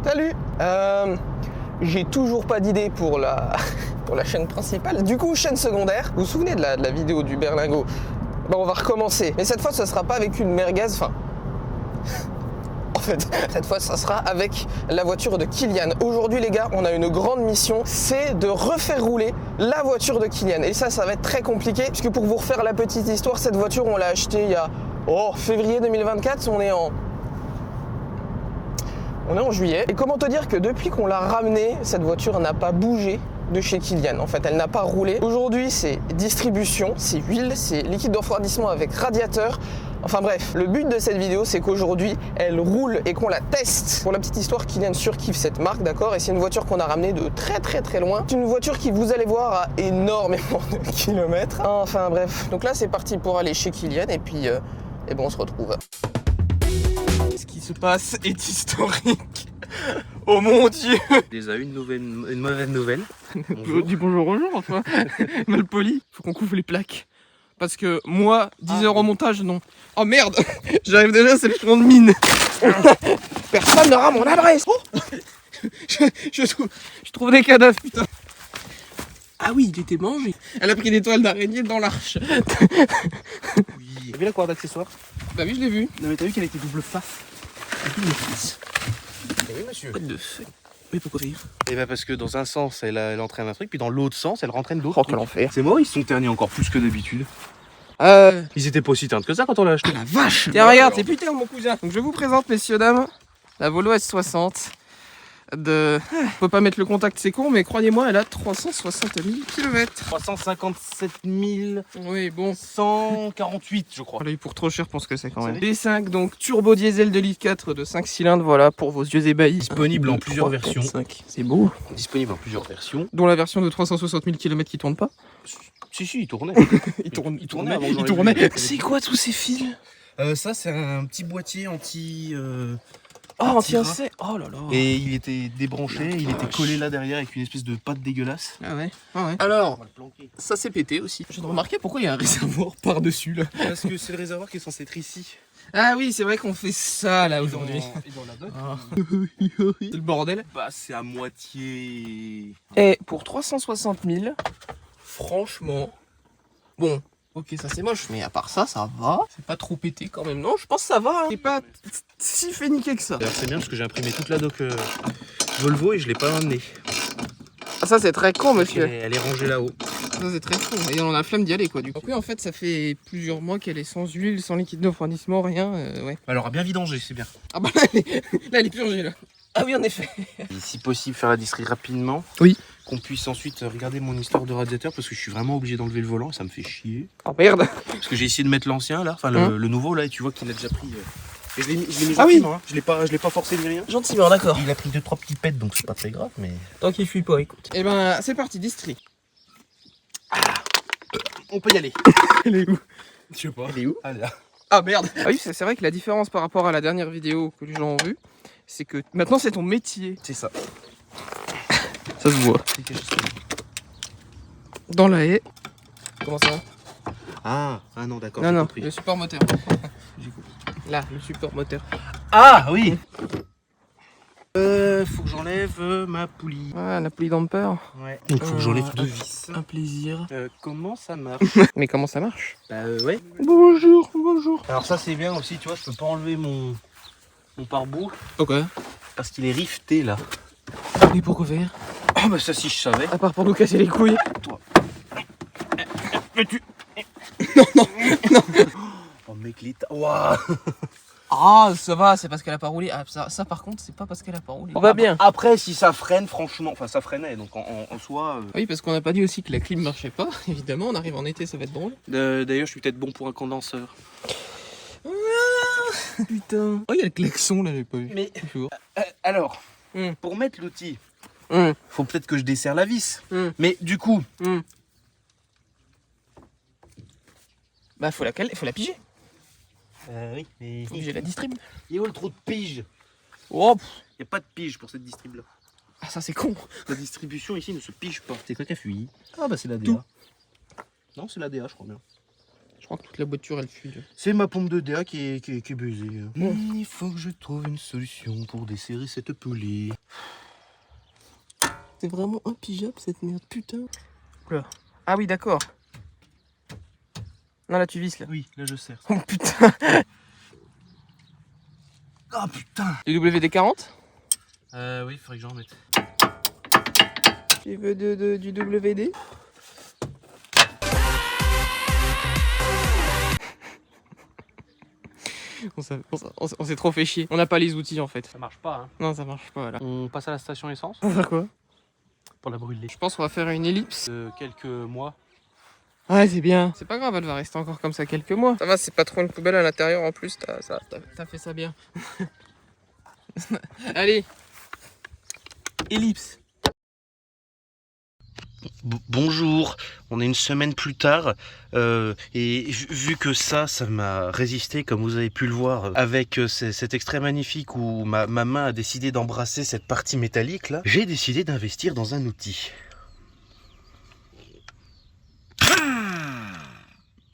Salut. J'ai toujours pas d'idée pour la pour la chaîne principale. Du coup, chaîne secondaire. Vous vous souvenez de la vidéo du berlingot? Bah, on va recommencer. Mais cette fois, ce sera pas avec une merguez. Enfin, en fait, cette fois, ça sera avec la voiture de Kylian. Aujourd'hui, les gars, on a une grande mission. C'est de refaire rouler la voiture de Kylian. Et ça va être très compliqué. Puisque pour vous refaire la petite histoire, cette voiture, on l'a achetée il y a février 2024. On est en juillet. Et comment te dire que depuis qu'on l'a ramenée, cette voiture n'a pas bougé de chez Kylian. En fait, elle n'a pas roulé. Aujourd'hui, c'est distribution, c'est huile, c'est liquide de refroidissement avec radiateur. Enfin bref, le but de cette vidéo, c'est qu'aujourd'hui, elle roule et qu'on la teste. Pour la petite histoire, Kylian surkiffe cette marque, d'accord? Et c'est une voiture qu'on a ramenée de très loin. C'est une voiture qui, vous allez voir, a énormément de kilomètres. Enfin bref, donc là, c'est parti pour aller chez Kylian et puis on se retrouve. Ce qui se passe est historique. Oh mon Dieu! Déjà une mauvaise nouvelle. Bonjour. Dis bonjour, enfin. Mal poli. Faut qu'on couvre les plaques. Parce que moi, 10 heures au montage, non. Oh merde! J'arrive déjà, c'est le champ de mine. Personne n'aura mon adresse. Oh, je trouve des cadavres, putain. Ah oui, il était mangé. Elle a pris des toiles d'araignée dans l'arche. Oui. T'as vu la corde d'accessoire? Bah oui, je l'ai vu. Non mais t'as vu qu'elle était double face? Double face. Oui monsieur. What the fuck? Oui, pourquoi rire? Et bah parce que dans un sens elle entraîne un truc, puis dans l'autre sens elle rentraîne d'autres. Oh, quel enfer. C'est moi, ils se sont ternis encore plus que d'habitude. Ils étaient pas aussi teintes que ça quand on l'a acheté. Ah la vache! Tiens, regarde, c'est putain mon cousin. Donc je vous présente, messieurs, dames, la Volvo S60 de... Faut pas mettre le contact, c'est con, mais croyez-moi, elle a 360 000 km. 357 Oui, bon. 148 je crois. On l'a eu pour trop cher pour ce que c'est quand même. B5, donc turbo diesel de litre 4 de 5 cylindres, voilà, pour vos yeux ébahis. Disponible en 2, plusieurs 3, versions. 4, 5. C'est beau. Disponible en plusieurs versions. Dont la version de 360 000 km qui tourne pas. Si, il tournait. Il tournait avant que Il j'en ai tournait. vu. C'est quoi tous ces fils? Ça c'est un petit boîtier anti... Oh, anti-incendie. Oh là là. Et il était débranché, il était collé là derrière avec une espèce de pâte dégueulasse. Ah ouais. Alors, On va le planquer. ça s'est pété aussi. J'ai remarqué pourquoi il y a un réservoir par-dessus là. Parce que c'est le réservoir qui est censé être ici. Ah oui, c'est vrai qu'on fait ça là aujourd'hui. Et dans la doc, C'est le bordel. bah c'est à moitié... Et pour 360 000, franchement, bon, ok, ça c'est moche, mais à part ça, ça va. C'est pas trop pété quand même. Non, je pense que ça va. Hein. C'est pas si fait niquer que ça. D'ailleurs c'est bien parce que j'ai imprimé toute la doc Volvo et je l'ai pas amenée. Ah, ça c'est très con, monsieur. Elle est rangée là-haut. Ça c'est très con. Et on a la flemme d'y aller quoi du coup. Donc oui, en fait, ça fait plusieurs mois qu'elle est sans huile, sans liquide de refroidissement, rien. Ouais. Elle aura bien vidangé, c'est bien. Ah bah là, elle est purgée là. Ah oui, en effet. Et si possible faire la distrie rapidement. Oui. Qu'on puisse ensuite regarder mon histoire de radiateur parce que je suis vraiment obligé d'enlever le volant et ça me fait chier. Oh merde. Parce que j'ai essayé de mettre l'ancien là, enfin le nouveau là et tu vois qu'il a déjà pris... Et je l'ai mis Ah oui. gentiment, hein. Je l'ai pas forcé ni rien. Gentiment, d'accord. Il a pris 2-3 petits pets donc c'est pas très grave mais... Tant qu'il fuit pas, écoute. Et ben, c'est parti, distri. On peut y aller. Elle est où? Je sais pas. Elle est où? Ah là. Ah merde. Ah oui, c'est vrai que la différence par rapport à la dernière vidéo que les gens ont vue, c'est que maintenant c'est ton métier. C'est ça. Ça se voit. C'est quelque chose. Dans la haie. Comment ça va? Ah non d'accord. Non, j'ai non, compris. le support moteur. J'ai compris. Là, le support moteur. Ah oui. Faut que j'enlève ma poulie. Ah, la poulie damper. Ouais. Donc faut que j'enlève 2 vis. Un plaisir. Comment ça marche? Mais comment ça marche? Bah ouais. Bonjour, bonjour. Alors ça c'est bien aussi, tu vois, je peux pas enlever mon pare-boue Ok. parce qu'il est rifté là. Et pourquoi faire? Ah bah ça si je savais. À part pour nous casser les couilles. Toi. Mais tu... non. Oh mec l'état. Waouh. Ah, ça va, c'est parce qu'elle a pas roulé. Ah, ça par contre, c'est pas parce qu'elle a pas roulé. On va bien. Après si ça freine franchement, enfin ça freinait donc en soi... Oui, parce qu'on n'a pas dit aussi que la clim marchait pas. Évidemment, on arrive en été, ça va être drôle. D'ailleurs je suis peut-être bon pour un condenseur. Putain. Oh, il y a le klaxon là, j'ai pas vu. Mais Bonjour. alors, Hmm. pour mettre l'outil, Hmm. faut peut-être que je desserre la vis. Hmm. Mais du coup... Bah, faut la piger. Oui, mais... Faut piger la distrib. Il est où le trou de pige? Oh, Il n'y a pas de pige pour cette distrib là. ah, ça c'est con. La distribution ici ne se pige pas. C'est quoi qui a fui? Ah bah c'est la DA. Tout. Non c'est la DA je crois bien. Je crois que toute la voiture elle fuit. C'est ma pompe de DA qui est buzzée. Il faut que je trouve une solution pour desserrer cette pelée. C'est vraiment impigeable cette merde, putain. Oula. Ah oui, d'accord. Non, là tu visses là. Oui, là je serre. Oh putain. Ah putain. Du WD-40 Oui, faudrait que j'en remette. Tu veux du WD? On s'est trop fait chier. On n'a pas les outils en fait. Ça marche pas, hein. Non, ça marche pas là. On passe à la station essence Pour faire quoi? pour la brûler. Je pense qu'on va faire une ellipse. Quelques mois. Ouais, c'est bien. C'est pas grave, elle va rester encore comme ça quelques mois. Ça va, c'est pas trop une poubelle à l'intérieur en plus. T'as fait ça bien. Allez. Ellipse. Bonjour, on est une semaine plus tard et vu que ça m'a résisté comme vous avez pu le voir avec cet extrait magnifique où ma main a décidé d'embrasser cette partie métallique là, j'ai décidé d'investir dans un outil.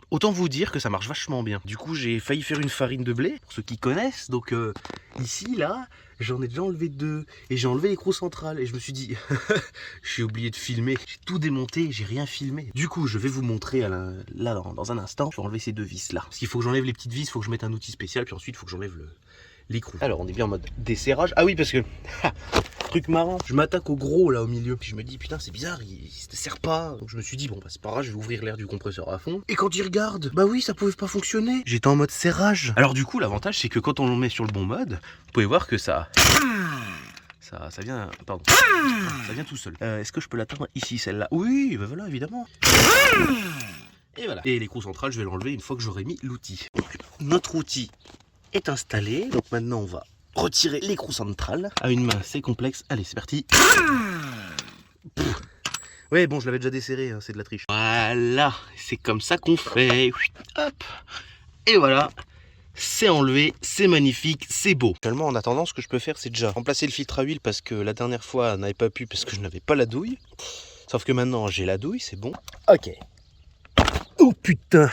Autant vous dire que ça marche vachement bien. Du coup j'ai failli faire une farine de blé, pour ceux qui connaissent, donc ici là, j'en ai déjà enlevé 2 et j'ai enlevé l'écrou central et je me suis dit, j'ai oublié de filmer, j'ai tout démonté, j'ai rien filmé. Du coup je vais vous montrer là dans un instant, je vais enlever ces 2 vis là. Parce qu'il faut que j'enlève les petites vis, il faut que je mette un outil spécial, puis ensuite il faut que j'enlève l'écrou. Alors on est bien en mode desserrage. Ah oui parce que, truc marrant, je m'attaque au gros là au milieu, puis je me dis putain c'est bizarre, il se sert pas. Donc je me suis dit bon bah c'est pas grave, je vais ouvrir l'air du compresseur à fond. Et quand il regarde, bah oui ça pouvait pas fonctionner. J'étais en mode serrage. Alors du coup l'avantage c'est que quand on le met sur le bon mode, vous pouvez voir que ça vient, pardon, ça vient tout seul. Est-ce que je peux l'atteindre ici celle-là? Oui bah voilà évidemment. Et voilà. Et l'écrou central je vais l'enlever une fois que j'aurai mis l'outil. Donc notre outil est installé. Donc maintenant on va retirer l'écrou central. À une main c'est complexe. Allez c'est parti. Ouais bon je l'avais déjà desserré, hein, c'est de la triche. Voilà, c'est comme ça qu'on fait. Hop. Et voilà. C'est enlevé, c'est magnifique, c'est beau. Actuellement en attendant ce que je peux faire c'est déjà remplacer le filtre à huile parce que la dernière fois n'avait pas pu parce que je n'avais pas la douille. Sauf que maintenant j'ai la douille, c'est bon. Ok. Oh putain.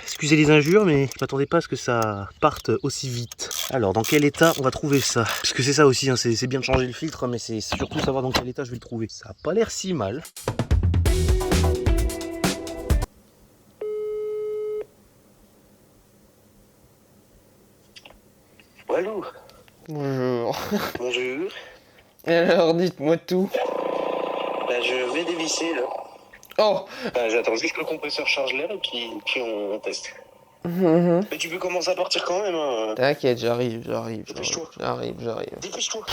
Excusez les injures mais je m'attendais pas à ce que ça parte aussi vite. Alors dans quel état on va trouver ça? Parce que c'est ça aussi, hein, c'est bien de changer le filtre mais c'est surtout savoir dans quel état je vais le trouver. Ça a pas l'air si mal. Allô. Bonjour. Bonjour. Alors dites-moi tout. Bah, je vais dévisser là. Oh. J'attends juste que le compresseur charge l'air et puis on teste. Mais tu peux commencer à partir quand même. Hein. T'inquiète, j'arrive. Dépêche-toi. J'arrive. Dépêche-toi.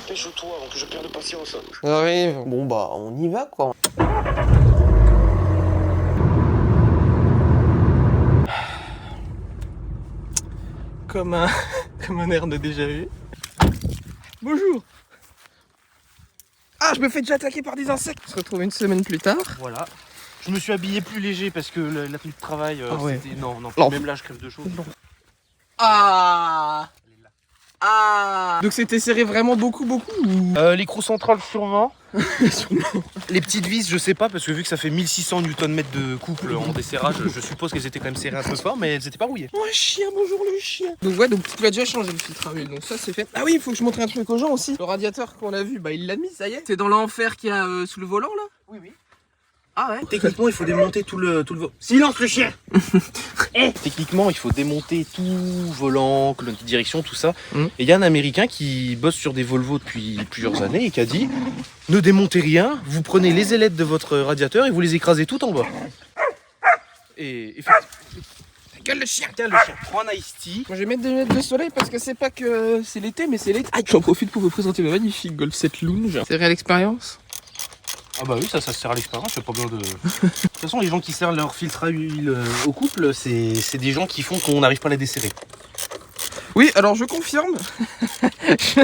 Dépêche-toi avant que je perde de patience. J'arrive. Bon bah on y va quoi. Comme un air de déjà vu. Bonjour. Ah, je me fais déjà attaquer par des insectes. On se retrouve une semaine plus tard. Voilà. Je me suis habillé plus léger parce que la tenue de travail, ouais. c'était... Non, Non. Même là, je crève de chaud. Ah. Donc c'était serré vraiment beaucoup ou... L'écrou central sûrement. Les petites vis, je sais pas, parce que vu que ça fait 1600 Nm de couple en desserrage, je suppose qu'elles étaient quand même serrées un peu fort, mais elles étaient pas rouillées. Oh chien, bonjour le chien. Donc ouais, donc tu vas déjà changer le filtre à huile, donc ça c'est fait. Ah oui, il faut que je montre un truc aux gens aussi. Le radiateur qu'on a vu, bah il l'a mis, ça y est. C'est dans l'enfer qu'il y a sous le volant là. Oui. Ah ouais. Techniquement, il faut démonter tout le volant. Silence le chien. Techniquement, il faut démonter tout volant, colonne de direction, tout ça. Et il y a un Américain qui bosse sur des Volvo depuis plusieurs années et qui a dit ne démontez rien, vous prenez les ailettes de votre radiateur et vous les écrasez tout en bas. Et effectivement. Gueule le chien. Tiens le chien, prends un iced tea. Moi je vais mettre des lunettes de soleil parce que c'est pas que c'est l'été, mais c'est l'été. J'en profite pour vous présenter ma magnifique Golf 7 Lounge. C'est réelle expérience. Ah bah oui, ça se sert à l'expérience, c'est pas besoin de... De toute façon, les gens qui servent leur filtre à huile au couple, c'est des gens qui font qu'on n'arrive pas à les desserrer. Oui, alors je confirme.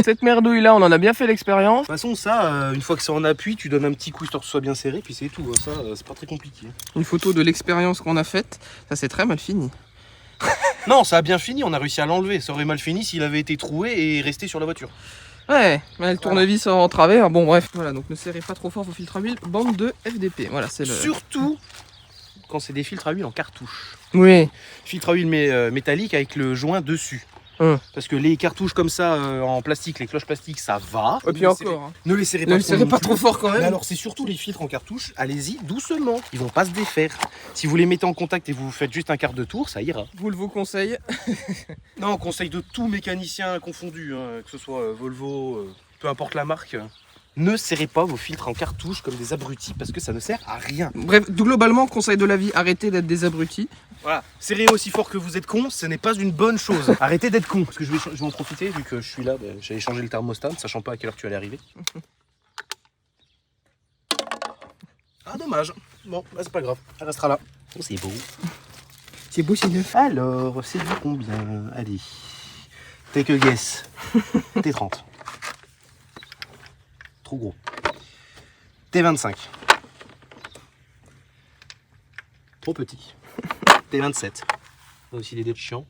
Cette merdouille là, on en a bien fait l'expérience. De toute façon, ça, une fois que c'est en appui, tu donnes un petit coup histoire que ce soit bien serré, puis c'est tout. Ça, c'est pas très compliqué. Une photo de l'expérience qu'on a faite, ça c'est très mal fini. Non, ça a bien fini, on a réussi à l'enlever. Ça aurait mal fini s'il avait été troué et resté sur la voiture. Ouais, mais le tournevis en travers, bon bref. Voilà, donc ne serrez pas trop fort vos filtres à huile. Bande de FDP, voilà, c'est le... Surtout quand c'est des filtres à huile en cartouche. Oui. Filtre à huile métallique avec le joint dessus. Parce que les cartouches comme ça en plastique, les cloches plastiques, ça va. Et puis encore. Ne les serrez Ne les serrez pas trop fort quand même. Mais alors c'est surtout les filtres en cartouche, allez-y doucement, ils vont pas se défaire. Si vous les mettez en contact et vous faites juste un quart de tour, ça ira. Vous le vous conseille. Non, conseil de tout mécanicien confondu, que ce soit Volvo, peu importe la marque. Ne serrez pas vos filtres en cartouche comme des abrutis parce que ça ne sert à rien. Bref, globalement, conseil de la vie, arrêtez d'être des abrutis. Voilà, serrez aussi fort que vous êtes con, ce n'est pas une bonne chose. Arrêtez d'être con, parce que je vais en profiter vu que je suis là, j'allais changer le thermostat, ne sachant pas à quelle heure tu allais arriver. Ah dommage. Bon, bah, c'est pas grave, elle restera là. Oh, c'est beau. C'est beau, c'est neuf. Alors, c'est du combien? Allez, take a guess. T30. Trop gros. T25. Trop petit. T27. On a aussi des dés de chiant.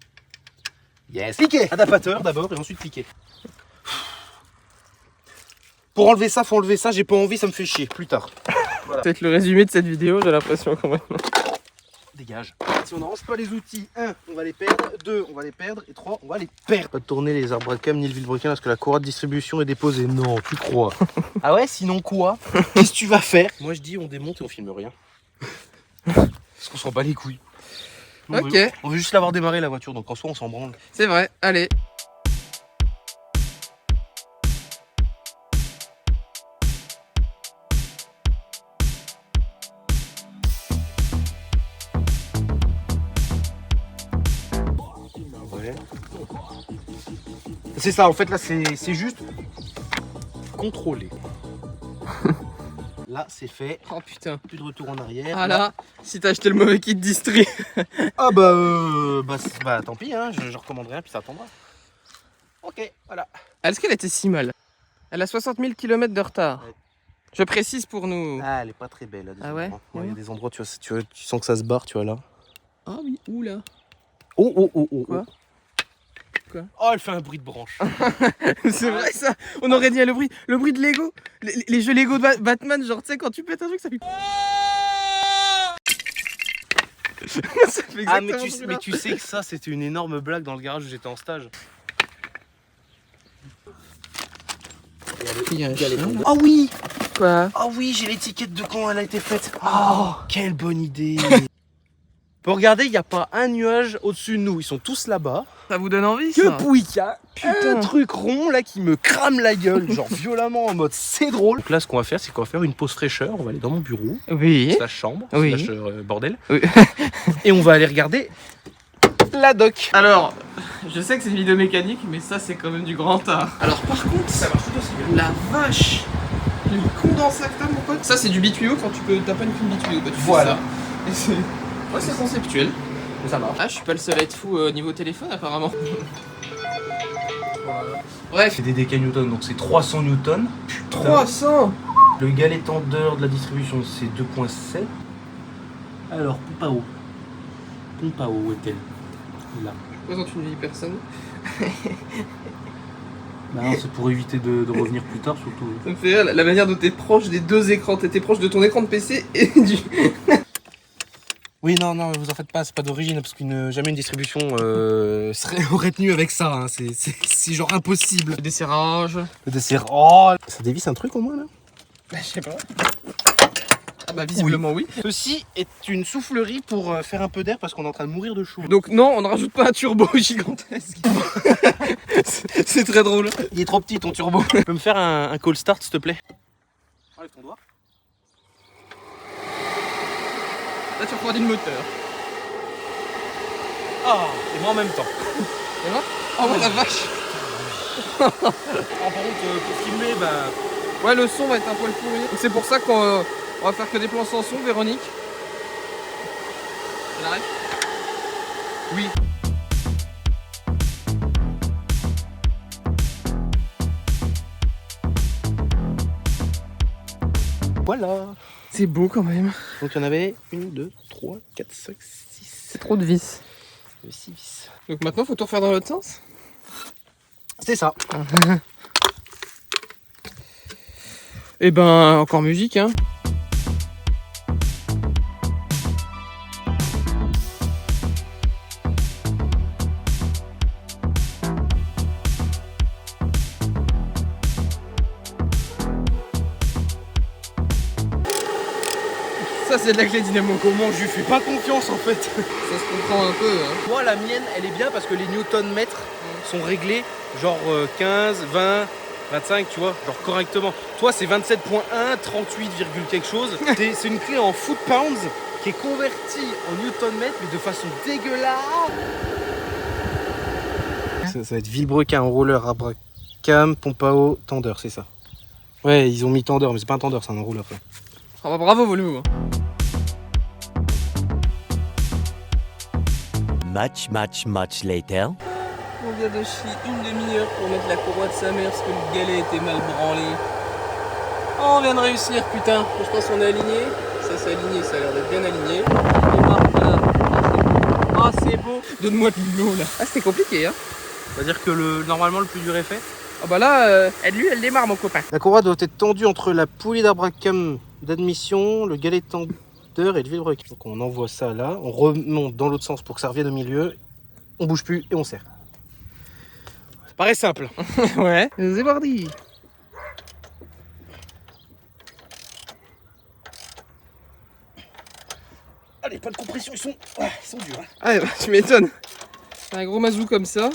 Yes. Pliquer. Adaptateur d'abord et ensuite pliquer. Pour enlever ça, faut enlever ça. J'ai pas envie, ça me fait chier. Plus tard. Voilà. Peut-être le résumé de cette vidéo, j'ai l'impression quand même. Dégage. Si on n'arrange pas les outils, 1, on va les perdre, 2, on va les perdre, et 3, on va les perdre. Pas de tourner les arbres à cam ni le vilebrequin parce que la courroie de distribution est déposée. Non, tu crois. Ah ouais, sinon quoi? Qu'est-ce que tu vas faire? Moi je dis on démonte et on filme rien. Parce qu'on s'en bat les couilles. Ok. On veut juste l'avoir démarré la voiture, donc en soi on s'en branle. C'est vrai, allez. Ouais. C'est ça, en fait là c'est juste contrôler. Là c'est fait. Oh putain. Plus de retour en arrière. Ah là, si t'as acheté le mauvais kit distri. Ah bah tant pis, hein, je recommanderai un puis ça attendra. Ok, voilà. Est-ce qu'elle était si mal? Elle a 60 000 km de retard. Ouais. Je précise pour nous. Ah, elle est pas très belle. Là, Ah ouais? il y a des endroits, tu sens que ça se barre, tu vois là. Ah oui, où là? Oh. Quoi? Quoi? Oh, elle fait un bruit de branche. C'est vrai ça. On aurait dit le bruit de Lego. Les jeux Lego de Batman, genre tu sais quand tu pètes un truc ça fait. Ça fait Ah exactement mais tu sais que ça c'était une énorme blague dans le garage où j'étais en stage. Il y a un chien, là. Oh oui. Quoi? Oh oui, j'ai l'étiquette de quand elle a été faite. Oh, quelle bonne idée. Pour regarder, il n'y a pas un nuage au-dessus de nous. Ils sont tous là-bas. Ça vous donne envie Que ça? Pouika, Putain. un truc rond là qui me crame la gueule, genre violemment en mode c'est drôle. Donc là, ce qu'on va faire, c'est qu'on va faire une pause fraîcheur. On va aller dans mon bureau, Oui. slash chambre, Oui. slash bordel. Oui. Et on va aller regarder la doc. Alors, je sais que c'est une vidéo mécanique, mais ça c'est quand même du grand art. Alors par contre, Ça marche tout aussi bien. la vache, le condensat que t'as mon pote. Ça c'est du bituyau quand t'as pas une fume bituyau. Bah, tu fais Voilà. ça. Et c'est... Ouais, c'est conceptuel. Ça marche. Ah, je suis pas le seul à être fou au niveau téléphone apparemment. Bref. C'est des DK Newton, donc c'est 300 Newton. 300. Le galet tendeur de la distribution, c'est 2.7. Alors, pompe à eau. Pompe à eau, où est-elle? Là. Je présente une vieille personne. Bah non, c'est pour éviter de revenir plus tard, surtout. Ça me fait rire la manière dont t'es proche des deux écrans. T'es proche de ton écran de PC et du... Oui, non, vous en faites pas, c'est pas d'origine, parce qu'une jamais une distribution aurait tenu avec ça, hein. C'est genre impossible. Le desserrage. Le dessert, oh, ça dévisse un truc au moins là? Bah, je sais pas. Ah bah visiblement oui. Ceci est une soufflerie pour faire un peu d'air parce qu'on est en train de mourir de chaud. Donc non, on ne rajoute pas un turbo gigantesque. C'est très drôle. Il est trop petit ton turbo. Tu peux me faire un call start s'il te plaît? Enlève ton doigt. Là tu refroidis le moteur. Ah, et moi en même temps. Et moi? Oh la vache. Ah, par contre, pour filmer, bah... Ouais, le son va être un poil pourri. C'est pour ça qu'on va faire que des plans sans son, Véronique. Elle arrête? Oui. Voilà. C'est beau quand même. Donc il y en avait 1, 2, 3, 4, 5, 6. C'est trop de vis. 6 vis. Donc maintenant, faut tout refaire dans l'autre sens. C'est ça. Et ben, encore musique, hein. Ça c'est de la clé dynamo. Comment je lui fais pas confiance en fait? Ça se comprend un peu. Hein. Moi la mienne elle est bien parce que les newton-mètres sont réglés genre 15, 20, 25 tu vois, genre correctement. Toi c'est 27.1, 38, quelque chose. C'est une clé en foot-pounds qui est convertie en newton-mètres mais de façon dégueulasse. Ça va être Villebrequin, roller, Abracam, pompe à eau, tendeur, c'est ça. Ouais, ils ont mis tendeur, mais c'est pas un tendeur, c'est un roller. Ouais. Oh bah bravo Volvo. Much later. On vient de chier une demi-heure pour mettre la courroie de sa mère parce que le galet était mal branlé. Oh, on vient de réussir, putain. Je pense qu'on est aligné. Ça s'est aligné, ça a l'air d'être bien aligné. Ah, c'est beau. Donne-moi de l'eau là. Ah, c'était compliqué, hein. C'est-à-dire que normalement le plus dur est fait. Ah bah là, elle démarre mon copain. La courroie doit être tendue entre la poulie d'Abracam d'admission, le galet tendeur et le Villebrequin. Donc on envoie ça là, on remonte dans l'autre sens pour que ça revienne au milieu, on bouge plus et on serre. Ça paraît simple. Ouais, c'est parti. Allez, pas de compression, ils sont durs. Hein. Ah bah, tu m'étonnes. Un gros mazou comme ça.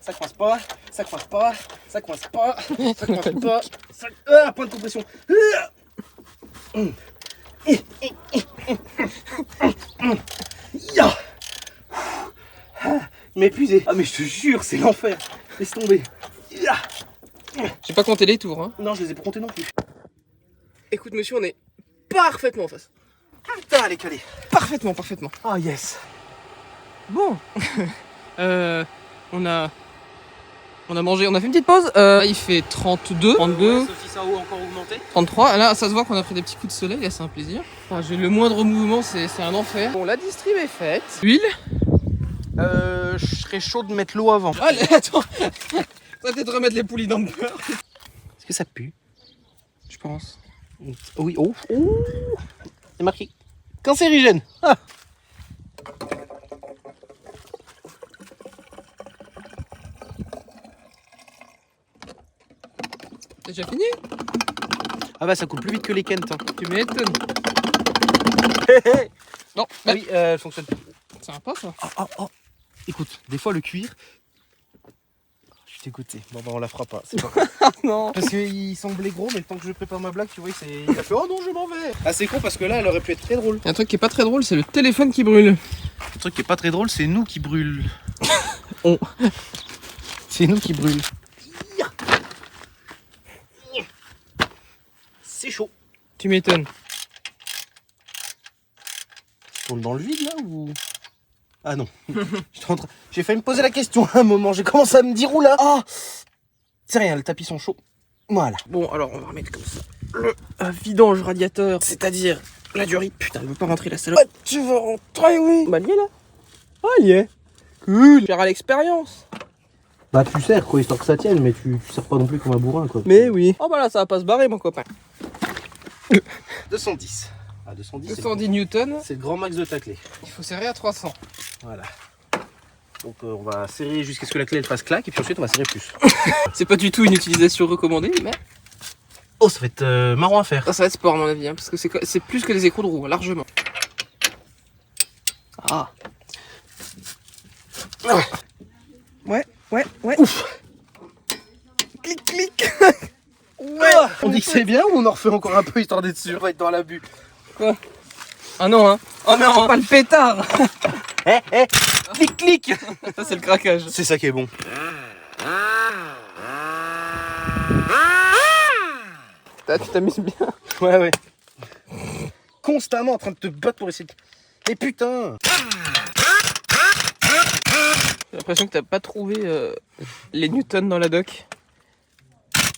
Ça coince pas, ça coince pas, ça coince pas, ça coince pas. Ah, point de compression. Il m'a épuisé. Ah mais je te jure, c'est l'enfer. Laisse tomber. J'ai pas compté les tours, hein. Non, je les ai pas comptés non plus. Écoute monsieur, on est parfaitement en face. Putain, elle est calée. Parfaitement. Ah yes. Bon. On a mangé, on a fait une petite pause. Il fait 32, 32, Ouais, sauf si ça a encore augmenté. 33. Là, ça se voit qu'on a pris des petits coups de soleil, là, c'est un plaisir. Enfin, j'ai le moindre mouvement, c'est un enfer. Bon, la distrib est faite. Huile. Je serais chaud de mettre l'eau avant. Allez, attends. Ça va peut-être remettre les poulies dans le beurre. Est-ce que ça pue? Je pense. Oui, oh. C'est marqué cancérigène. Ah. T'as déjà fini? Ah bah ça coule plus vite que les Kent. Hein. Tu m'étonnes. Non, Ah oui, elle fonctionne plus. c'est sympa ça. Oh. Écoute, des fois le cuir. Je suis dégoûté. Bon bah on la fera pas. C'est pas grave. Ah non. Parce qu'il semblait gros, mais le temps que je prépare ma blague, tu vois, il a fait oh non, je m'en vais. Ah c'est con parce que là, elle aurait pu être très drôle. Il y a un truc qui est pas très drôle, c'est le téléphone qui brûle. Le truc qui est pas très drôle, c'est nous qui brûlent. On. C'est nous qui brûlent. C'est chaud. Tu m'étonnes. Je tourne dans le vide là ou. Ah non. J'ai failli me poser la question à un moment. J'ai commencé à me dire oula. Ah c'est rien, les tapis sont chauds. Voilà. Bon, alors on va remettre comme ça le vidange radiateur, c'est-à-dire la durite. Putain, elle veut pas rentrer la salope. Ah, tu veux rentrer, oui. Bah, elle y est là. Ah, elle y est. Cool. Faire à l'expérience. Bah tu sers quoi, histoire que ça tienne, mais tu sers pas non plus comme un bourrin quoi. Mais oui. Oh bah là, ça va pas se barrer, mon copain. 210. Ah 210. 210 newtons. C'est le grand max de ta clé. Il faut serrer à 300. Voilà. Donc on va serrer jusqu'à ce que la clé elle fasse claque et puis ensuite on va serrer plus. C'est pas du tout une utilisation recommandée, mais Oh ça va être marrant à faire. ça va être sport à mon avis, hein, parce que c'est plus que des écrous de roue, largement. Ah. Ouais. Ouf. Clic. Ouais. On dit que c'est bien ou on en refait encore un peu histoire d'être sûr? On va être dans l'abus. Quoi? Ah non, hein. Oh non, pas le pétard. Clic. Ça c'est le craquage. C'est ça qui est bon. Tu t'amuses bien. Ouais. Constamment en train de te battre pour essayer de... Mais putain. J'ai l'impression que t'as pas trouvé les newtons dans la doc.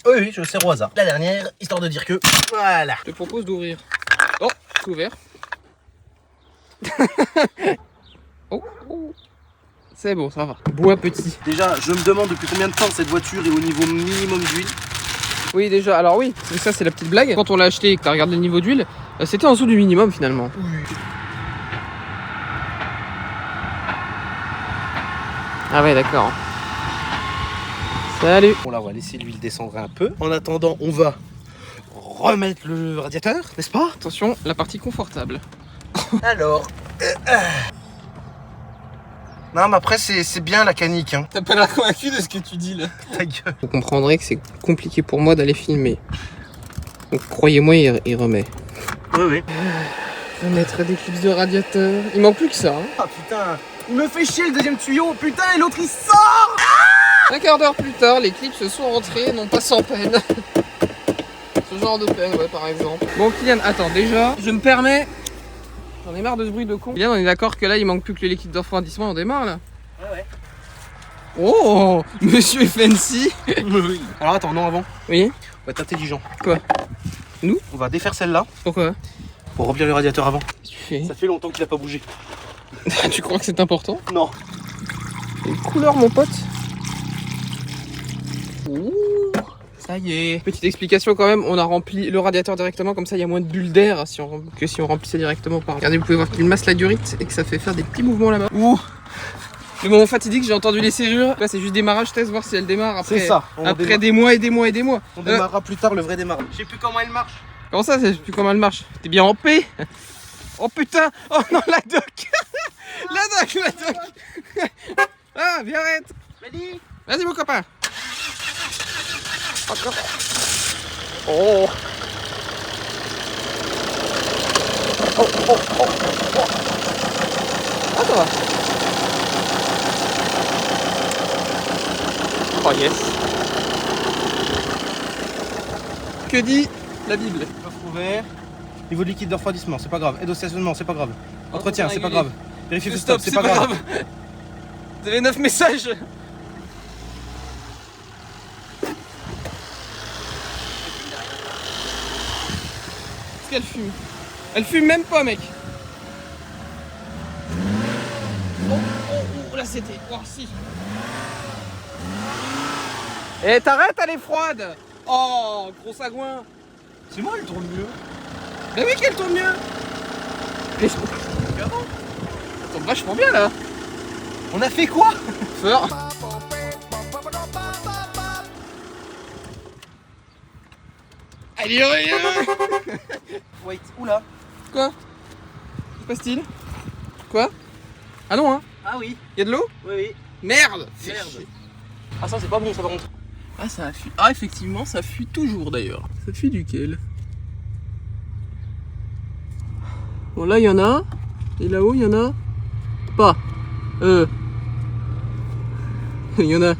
Oui, je sers au hasard. La dernière, histoire de dire que... Voilà. Je te propose d'ouvrir. Oh, c'est ouvert. Oh. C'est bon, ça va. Bois petit. Déjà, je me demande depuis combien de temps cette voiture est au niveau minimum d'huile. Oui, déjà, alors oui, ça c'est la petite blague. Quand on l'a acheté et que t'as regardé le niveau d'huile, c'était en dessous du minimum finalement. Ah ouais, d'accord. Salut. Bon là, on va laisser l'huile descendre un peu. En attendant, on va remettre le radiateur, n'est-ce pas? Attention, la partie confortable. Alors... Non mais après c'est bien la canique hein. T'as pas l'air convaincu de ce que tu dis là. Ta gueule. Vous comprendrez que c'est compliqué pour moi d'aller filmer. Donc croyez-moi, il remet. Oui. Je vais mettre des clips de radiateur. Il manque plus que ça. Hein. Ah putain, il me fait chier le deuxième tuyau, putain, et l'autre il sort. Un quart d'heure plus tard, les clips se sont rentrés, non pas sans peine. Ce genre de peine, ouais, par exemple. Bon, Kylian, attends, déjà, je me permets. J'en ai marre de ce bruit de con. Kylian, on est d'accord que là, il manque plus que le liquide de refroidissement, on démarre là. Ouais. Oh, monsieur est fancy. Oui. Alors attends, non avant. Oui. On va être intelligent. Quoi? Nous? On va défaire celle-là Pourquoi? pour remplir le radiateur avant. Qu'est-ce que tu fais? Ça fait longtemps qu'il a pas bougé. Tu crois que c'est important? Non. Une couleur, mon pote. Ouh, ça y est. Petite explication quand même, on a rempli le radiateur directement, comme ça il y a moins de bulles d'air que si on remplissait directement par. Regardez, vous pouvez voir qu'il masse la durite et que ça fait faire des petits mouvements là-bas. Ouh. Le moment fatidique, j'ai entendu les serrures. Là, c'est juste démarrage test, voir si elle démarre après. C'est ça. Après des mois et des mois et des mois. On démarrera plus tard le vrai démarrage. Je sais plus comment elle marche. Comment ça, je sais plus comment elle marche? T'es bien en paix? Oh putain! Oh non, la doc! La doc! Ah, viens, arrête! Vas-y, mon copain! Oh! Ah, ça va! Oh yes! Que dit la Bible? Coffre ouvert. Niveau de liquide de refroidissement, c'est pas grave. Aide au stationnement, c'est pas grave. Entretien, c'est pas grave. Vérifier le stop, c'est pas grave. Vous avez 9 messages. Est-ce qu'elle fume? Elle fume même pas, mec. Oh, là c'était. Oh, si. Eh, t'arrêtes, elle est froide. Oh, gros sagouin. C'est moi, elle tourne mieux. Bah oui qu'elle tourne mieux. Laisse-moi. Elle tourne vachement bien là. On a fait quoi? Fort. Allez, Wait, oula. Quoi? Que se passe-t-il? Quoi? Ah non, hein? Ah oui, Y'a de l'eau? oui. Merde! Merde. Ah ça c'est pas bon ça par contre. Ah, ça fuit. Ah, effectivement, ça fuit toujours d'ailleurs. Ça fuit duquel? Bon, là, il y en a. Et là-haut, il y en a pas. Il y en a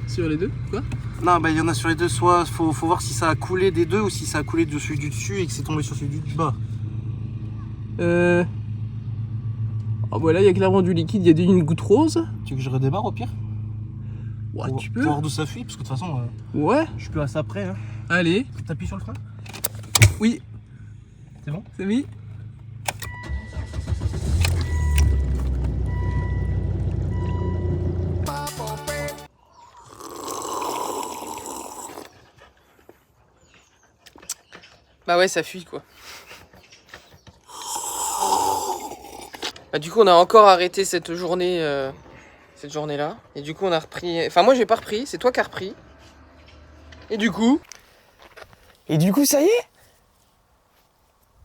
sur les deux, quoi? Non, bah il y en a sur les deux, soit faut voir si ça a coulé des deux ou si ça a coulé de celui du dessus et que c'est tombé sur celui du bas. Ah, voilà, il y a clairement du liquide, il y a une goutte rose. Tu veux que je redémarre au pire? Ouais, tu peux. Pour voir d'où ça fuit, parce que de toute façon, Ouais, je suis plus assez après. Hein. allez. T'appuies sur le frein? Oui, C'est bon? c'est oui. Bah ouais, ça fuit quoi. Bah du coup on a encore arrêté cette journée-là. Et du coup on a repris... Enfin moi j'ai pas repris, c'est toi qui as repris. Et du coup... ça y est?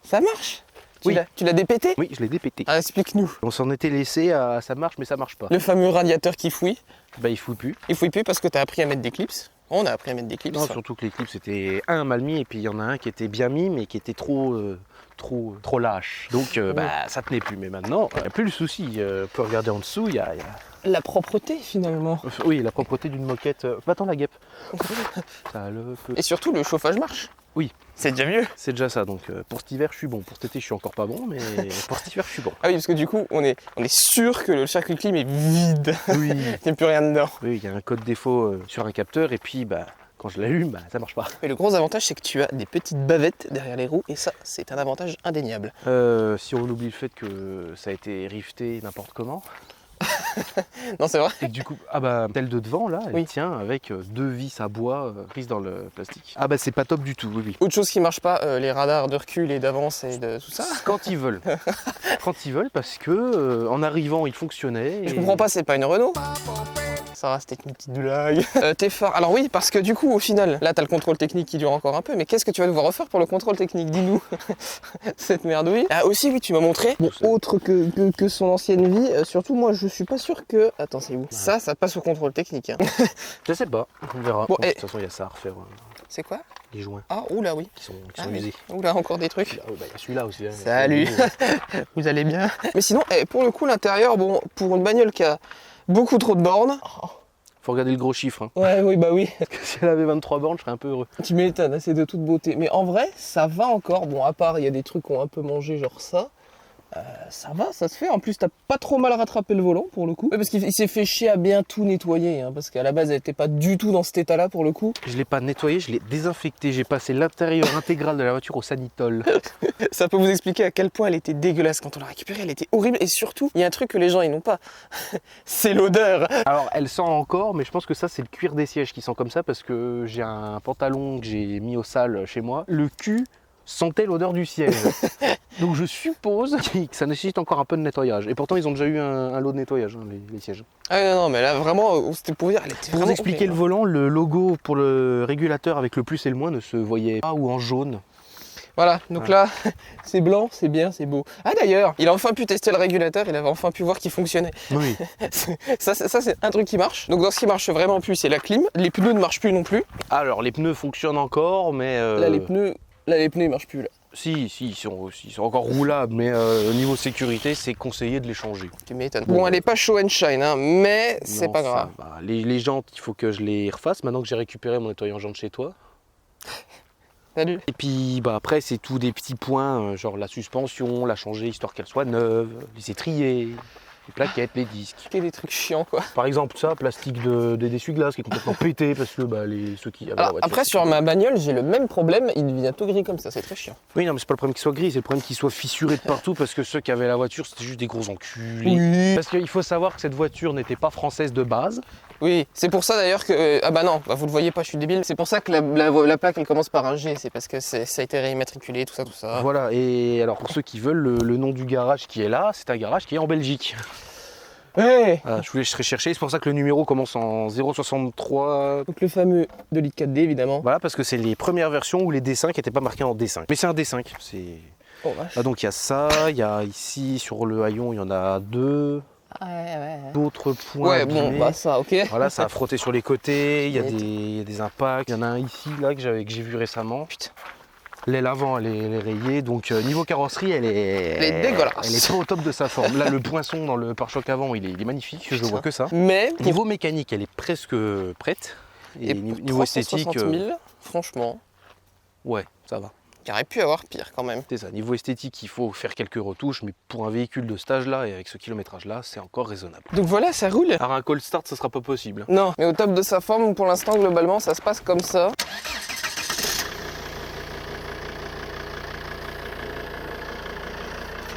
Ça marche? Oui. Tu l'as dépété? Oui, je l'ai dépété. Ah, explique-nous. On s'en était laissé à ça marche mais ça marche pas. Le fameux radiateur qui fouille. Bah il fouille plus. Il fouille plus parce que t'as appris à mettre des clips. On a appris à mettre des clips. Non, surtout que les clips c'était mal mis et puis il y en a un qui était bien mis mais qui était trop lâche. Donc bah ça tenait plus. Mais maintenant, il n'y a plus le souci. On peut regarder en dessous, il y a... La propreté finalement. Oui, la propreté d'une moquette. Va-t'en la guêpe. Ça le peut. Et surtout le chauffage marche. Oui. C'est déjà mieux. C'est déjà ça. Donc pour cet hiver, je suis bon. Pour cet été, je suis encore pas bon, mais pour cet hiver, je suis bon. Ah oui, parce que du coup, on est sûr que le circuit clim est vide. Oui. Il n'y a plus rien dedans. Oui, il y a un code défaut sur un capteur et puis bah quand je l'allume, bah ça marche pas. Mais le gros avantage, c'est que tu as des petites bavettes derrière les roues et ça, c'est un avantage indéniable. Si on oublie le fait que ça a été rifté n'importe comment. Non, c'est vrai. Et que du coup, ah bah celle de devant là, elle Oui. tient avec deux vis à bois prises dans le plastique. Ah bah c'est pas top du tout, oui. Autre chose qui marche pas, les radars de recul et d'avance et de tout ça. Quand ils veulent. Quand ils veulent parce que en arrivant ils fonctionnaient. Je comprends pas, c'est pas une Renault. ça va, c'était une petite blague. Tes phares. Alors oui, parce que du coup, au final, là, t'as le contrôle technique qui dure encore un peu, mais qu'est-ce que tu vas devoir refaire pour le contrôle technique? Dis-nous. Cette merdouille. Ah aussi, oui, tu m'as montré. Bon, autre que son ancienne vie, surtout moi, je suis pas sûr que... Attends, c'est où? Ça passe au contrôle technique. Hein. Je sais pas, on verra. Bon, De toute façon, il y a ça à refaire. C'est quoi? Les joints Ah, oula, oui. qui sont usés. Oula, encore des trucs. Là, il y a celui-là aussi. Hein. Salut. Vous allez bien? Mais sinon, pour le coup, l'intérieur, bon, pour une bagnole qui a beaucoup trop de bornes... Faut regarder le gros chiffre. Hein. Ouais, oui, bah oui. Parce que si elle avait 23 bornes, je serais un peu heureux. Tu m'étonnes, c'est de toute beauté. Mais en vrai, ça va encore. Bon, à part, il y a des trucs qui ont un peu mangé, genre ça. Ça va, ça se fait. En plus, t'as pas trop mal rattrapé le volant pour le coup. Ouais, parce qu'il s'est fait chier à bien tout nettoyer. Hein, parce qu'à la base, elle était pas du tout dans cet état-là pour le coup. Je l'ai pas nettoyé, je l'ai désinfecté. J'ai passé l'intérieur intégral de la voiture au sanitol. Ça peut vous expliquer à quel point elle était dégueulasse. Quand on l'a récupérée, elle était horrible. Et surtout, il y a un truc que les gens ils n'ont pas. C'est l'odeur. Alors, elle sent encore, mais je pense que ça, c'est le cuir des sièges qui sent comme ça parce que j'ai un pantalon que j'ai mis au sale chez moi. Le cul sentait l'odeur du siège. Donc je suppose que ça nécessite encore un peu de nettoyage. Et pourtant, ils ont déjà eu un lot de nettoyage, hein, les sièges. Ah non, mais là, vraiment, c'était pour dire, elle était Pour vous vraiment expliquer le horrible. volant, le logo pour le régulateur avec le plus et le moins ne se voyait pas ou en jaune. Voilà, donc là, c'est blanc, c'est bien, c'est beau. Ah d'ailleurs, il a enfin pu tester le régulateur, il avait enfin pu voir qu'il fonctionnait. Oui. Ça, c'est un truc qui marche. Donc dans ce qui marche vraiment plus, c'est la clim. Les pneus ne marchent plus non plus. Alors, les pneus fonctionnent encore, mais... Là, les pneus ils marchent plus là. Si, ils sont encore roulables, mais au niveau sécurité, c'est conseillé de les changer. Tu m'étonnes. Bon, elle est pas show and shine, hein, mais c'est Non, pas ça grave. va. Les jantes, il faut que je les refasse maintenant que j'ai récupéré mon nettoyant jantes chez toi. Salut. Et puis bah, après, c'est tout des petits points, genre la suspension, la changer histoire qu'elle soit neuve, les étriers, les plaquettes, les disques. C'est des trucs chiants quoi. Par exemple, ça, plastique d'essuie-glace qui est complètement pété parce que bah, ceux qui avaient la Alors voiture. après sur ma bagnole, j'ai le même problème, il devient tout gris comme ça, c'est très chiant. Oui, non, mais c'est pas le problème qu'il soit gris, c'est le problème qu'il soit fissuré de partout parce que ceux qui avaient la voiture, c'était juste des gros enculés. Oui. Parce qu'il faut savoir que cette voiture n'était pas française de base. Oui, c'est pour ça d'ailleurs que... ah bah non, bah vous le voyez pas, je suis débile. C'est pour ça que la plaque elle commence par un G, c'est parce que ça a été réimmatriculé, tout ça. Voilà, et alors pour ceux qui veulent, le nom du garage qui est là, c'est un garage qui est en Belgique. Ouais. Voilà, je voulais rechercher, c'est pour ça que le numéro commence en 063. Donc le fameux 2 litres 4D évidemment. Voilà, parce que c'est les premières versions où les D5 n'étaient pas marqués en D5. Mais c'est un D5. Oh vache. Ah, donc il y a ça, il y a ici sur le haillon, il y en a deux. Ouais. D'autres points. Ouais, bon, abîmés. bah ça, ok. Voilà, ça a frotté sur les côtés, il y a Net. des impacts. Il y en a un ici, là, que j'ai vu récemment. Putain. L'aile avant, elle est rayée, donc niveau carrosserie, elle est dégueulasse. Elle est pas au top de sa forme. Là, le poinçon dans le pare-choc avant, il est magnifique, je vois que ça. Mais Niveau mécanique, elle est presque prête. Et niveau esthétique, 360 000, franchement, ouais, ça va. il aurait pu avoir pire quand même. C'est ça. Niveau esthétique, il faut faire quelques retouches, mais pour un véhicule de cet âge-là et avec ce kilométrage-là, c'est encore raisonnable. Donc voilà, ça roule. Alors un cold start, ça sera pas possible. Non, mais au top de sa forme, pour l'instant, globalement, ça se passe comme ça.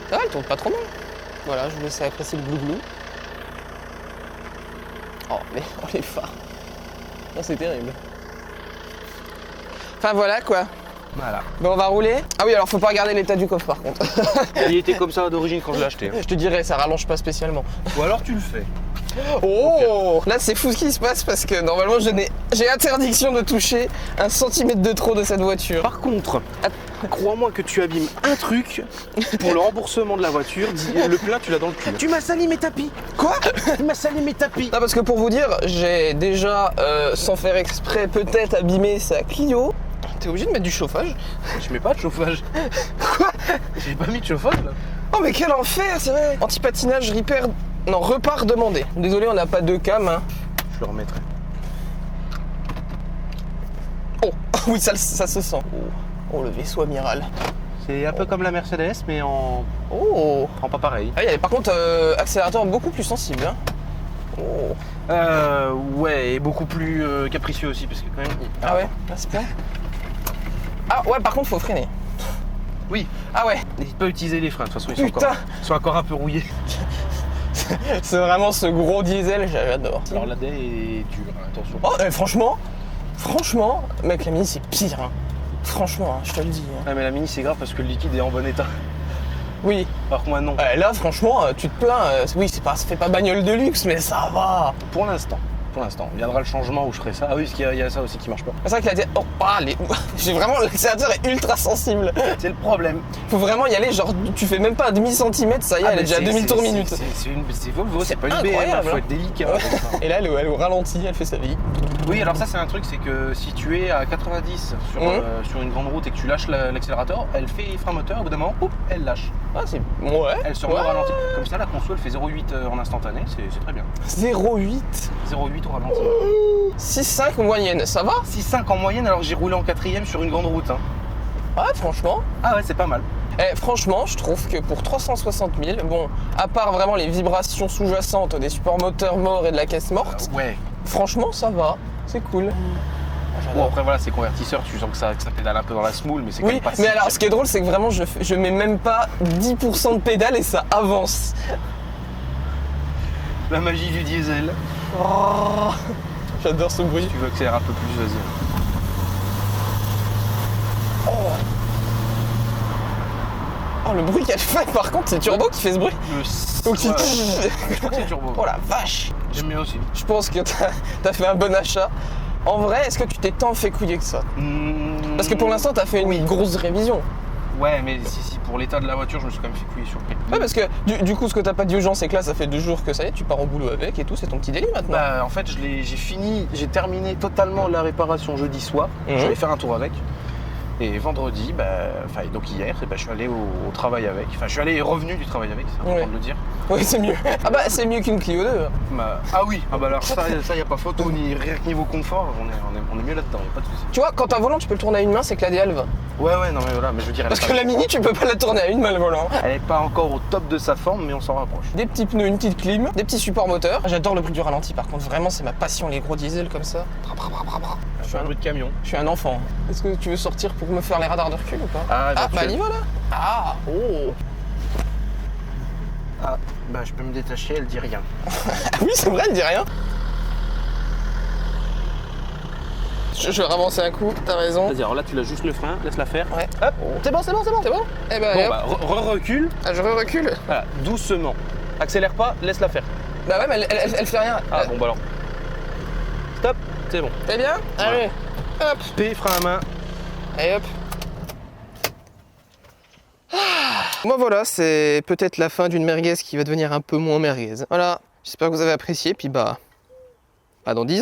Ça va, elle tourne pas trop mal. Voilà, je vous laisse apprécier le glouglou. Oh, mais oh, les phares. Oh, c'est terrible. Enfin voilà quoi. Voilà. Bon, on va rouler. Ah oui, alors faut pas regarder l'état du coffre par contre. Il était comme ça d'origine quand je l'ai acheté. Je te dirais, ça rallonge pas spécialement. Ou alors tu le fais. Oh, là c'est fou ce qui se passe parce que normalement j'ai interdiction de toucher 1 centimètre de trop de cette voiture. Par contre, crois-moi que tu abîmes un truc pour le remboursement de la voiture, le plein tu l'as dans le cul. Tu m'as sali mes tapis. Quoi? Tu m'as sali mes tapis. Non, parce que pour vous dire, j'ai déjà, sans faire exprès, peut-être abîmé sa Clio. T'es obligé de mettre du chauffage. Je mets pas de chauffage. Quoi? J'ai pas mis de chauffage là. Oh mais quel enfer, c'est vrai. Anti-patinage, repair, non, repart demandé. Désolé, on n'a pas de cam. Hein. Je le remettrai. Oh, oui, ça se sent. Oh, le vaisseau amiral. C'est un peu comme la Mercedes, mais en pas pareil. Ah, il y avait par contre accélérateur beaucoup plus sensible. Hein. Oh. Ouais, et beaucoup plus capricieux aussi, parce que quand même. Ah ouais, là c'est bien. Ah ouais, par contre, faut freiner. Oui. Ah ouais. N'hésite pas à utiliser les freins, de toute façon ils Putain. sont encore un peu rouillés. C'est vraiment ce gros diesel, j'adore. Alors la daie est dure, hein, attention. Oh, franchement, mec, la Mini c'est pire. Hein. Franchement, hein, je te le dis. Hein. Ah mais la Mini c'est grave parce que le liquide est en bon état. Oui. Alors que moi non. Là, franchement, tu te plains. Oui, ça fait pas bagnole de luxe, mais ça va. Pour l'instant. pour l'instant. Il viendra le changement où je ferai ça. Ah oui, parce qu'il y a ça aussi qui marche pas. C'est vrai que j'ai vraiment l'accélérateur est ultra sensible. C'est le problème. Faut vraiment y aller, genre tu fais même pas un demi-centimètre, ça y est, elle est déjà à 2000 tours minute. C'est Volvo, c'est pas une BM, incroyable, faut hein. être délicat. Et là, elle est au ralenti, elle fait sa vie. Oui, alors ça c'est un truc, c'est que si tu es à 90 sur une grande route et que tu lâches l'accélérateur, elle fait frein moteur, au bout d'un moment, hop, elle lâche. Ah, c'est. Ouais. Elle se remet au ralenti. Comme ça, la conso, elle fait 0,8 en instantané, c'est très bien. 0,8. 0,8 au ralenti. 6,5 moyenne, ça va? 6,5 en moyenne, alors que j'ai roulé en 4ème sur une grande route. Hein. Ouais, franchement. Ah ouais, c'est pas mal. Franchement, je trouve que pour 360 000, bon, à part vraiment les vibrations sous-jacentes des supports moteurs morts et de la caisse morte, Ouais. franchement, ça va. C'est cool. Bon, après voilà, c'est convertisseur, tu sens que ça pédale un peu dans la smoule, mais c'est quand Oui, même pas mais si alors calme. ce qui est drôle, c'est que vraiment, je mets même pas 10% de pédale et ça avance. La magie du diesel. Oh, j'adore ce bruit. Si tu veux accélérer un peu plus, vas-y. Oh, le bruit qu'elle fait, par contre, c'est le turbo qui fait ce bruit. Donc, Ouais, je crois que c'est turbo. Oh la vache. J'aime bien aussi. Je pense que t'as fait un bon achat. En vrai, est-ce que tu t'es tant fait couiller que ça? Parce que pour l'instant, t'as fait une grosse révision. Ouais, mais si, pour l'état de la voiture, je me suis quand même fait couiller sur le prix. Ouais, parce que du coup, ce que t'as pas dit aux gens, c'est que là, ça fait 2 jours que ça y est, tu pars au boulot avec et tout, c'est ton petit délit maintenant. Bah, en fait, j'ai terminé totalement la réparation jeudi soir. Mhm. Je vais faire un tour avec. Et vendredi, donc hier, je suis allé au travail avec. Enfin, je suis allé et revenu du travail avec, c'est important Ouais. de le dire. Oui, c'est mieux. Ah bah, c'est mieux qu'une Clio 2. Ah oui, ah bah alors ça y a pas photo, ni rien que niveau confort, on est mieux là-dedans, y a pas de souci. Tu vois, quand t'as un volant, tu peux le tourner à une main, c'est que l'ADL va. Ouais, non mais voilà, mais je veux dire, Parce que la Mini, tu peux pas la tourner à une main le volant. elle est pas encore au top de sa forme, mais on s'en rapproche. Des petits pneus, une petite clim, des petits supports moteurs. J'adore le bruit du ralenti, par contre, vraiment, c'est ma passion, les gros diesels comme ça. Je fais un bruit de camion. Je suis un enfant. Est-ce que tu veux sortir pour me faire les radars de recul ou pas? Ah, bah elle y va là. Ah, oh. Ah, bah je peux me détacher, elle dit rien. Ah oui, c'est vrai, elle dit rien. Je vais ravancer un coup, t'as raison. Vas-y, alors là tu lâches juste le frein, laisse-la faire. Ouais. Hop, c'est bon. C'est bon? Eh ben, Bon hop. bah, recule, Ah, je recule. voilà, doucement. Accélère pas, laisse-la faire. Bah ouais, mais elle fait rien. Ah bon bah alors. Stop, c'est bon. T'es bien? Allez. Hop. P, frein à main. Et hop. Moi voilà, c'est peut-être la fin d'une merguez qui va devenir un peu moins merguez. Voilà, j'espère que vous avez apprécié, puis bah dans 10 ans.